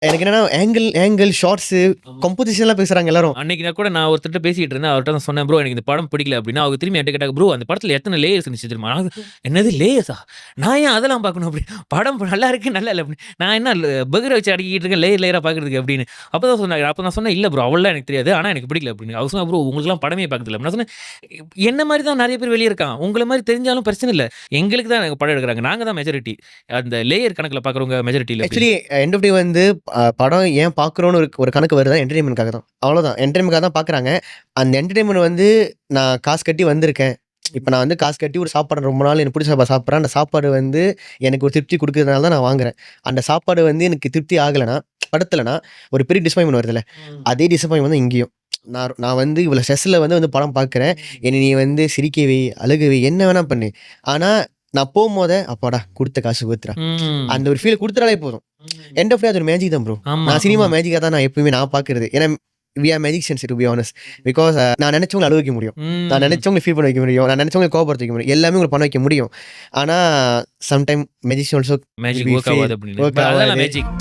எனக்கு என்னன்னா angle shorts கம்போசிஷன்லாம் பேசுறாங்க எல்லாரும். அன்னைக்கு நான் கூட நான் ஒருத்தர்ட்ட பேசிட்டு இருந்தேன். அவர்ட்ட நான் சொன்னேன், ப்ரோ எனக்கு இந்த படம் பிடிக்கல அப்படின்னா, அவங்க திரும்பி என்ட்ட கேட்டாங்க, ப்ரோ அந்த படத்துல எத்தன லேயர்ஸ் இருந்துச்சு தெரியுமா? என்னது லேயர்ஸா? நான் ஏன் அதெல்லாம் பார்க்கணும் அப்படி? படம் நல்லா இருக்கு, நல்லா இல்ல அப்படி. நான் என்ன பர்கர வச்சு அடக்கிட்டு இருக்கேன் லேயரா பார்க்கறதுக்கு அப்படின்னு. அப்பதான் சொன்னாங்க. அப்ப நான் சொன்னேன், இல்ல ப்ரோ அவ்வளோலாம் எனக்கு தெரியாது. ஆனா எனக்கு பிடிக்கல அப்படின்னு. அவர் சொன்னா, ப்ரோ உங்களுக்குலாம் படமே பார்க்கறதில்ல. நான் சொன்னேன், என்ன மாரி தான் நெறைய பேர் வெளிய இருக்கான். உங்கள மாரி தெரிஞ்சாலும் பிரச்சனை இல்ல. எங்களுக்கு தான் படம் எடுக்குறாங்க. நாங்க தான் மெஜாரிட்டி. அந்த லேயர் கணக்குல பார்க்குறவங்க மெஜாரிட்டி இல்ல. ஆக்சுவலி எண்ட் ஆஃப் டே வந்து படம் ஏன் பார்க்குறோன்னு ஒரு கணக்கு வருதா என்டர்டெயின்மெண்ட்காக தான். அவ்வளோதான். என்டர்டெயின்மெண்ட்காக தான் பார்க்குறாங்க. அந்த என்டர்டெயின்மெண்ட் வந்து நான் காசு கட்டி வந்திருக்கேன். இப்ப நான் வந்து காசு கட்டி ஒரு சாப்பாடு ரொம்ப நாள் எனக்கு பிடிச்ச சாப்பாடு சாப்பிட்றேன். அந்த சாப்பாடு வந்து எனக்கு ஒரு திருப்தி குடுக்குறதுனால தான் நான் வாங்குறேன். அந்த சாப்பாடு வந்து எனக்கு திருப்தி ஆகலனா, படுத்தலனா ஒரு பெரிய டிசப்பாயின்ட்மென்ட் வருதுல்ல. அதே டிசப்பாயின்ட்மென்ட் தான் இங்கேயும். நான் வந்து இவ்வளோ ஸ்ட்ரெஸ்ல வந்து படம் பார்க்குறேன். என்னை நீ வந்து சிரிக்க வை, அழுக வை, என்ன வேணா பண்ணு. ஆனா நான் போம்போதே அப்பாடா குடுத்த காசு ஊத்துறா. அந்த ஒரு ஃபீல் குடுத்துட்டாலே போதும். எண்ட் ஆஃப் டே அது ஒரு மேஜிக் தான் ப்ரோ. ஆமா, நான் சினிமா ஆமா. மேஜிக்கா தான் நான் எப்பவுமே பார்க்குறது. ஏன்னா we are magicians to be honest. Because நான் நெனச்சவங்கள அழுவ வைக்க முடியும். நான் நெனச்சவங்கள ஃபீல் பண்ண வைக்க முடியும். நான் நெனச்சவங்கள கோவப்படுத்த வைக்க முடியும். எல்லாமே உங்களுக்கு பண்ண வைக்க முடியும். ஆனா sometime magician also magic work ஆகாது அப்படின்னு. ஒர்க் அதான் ஆகாது. மேஜிக்.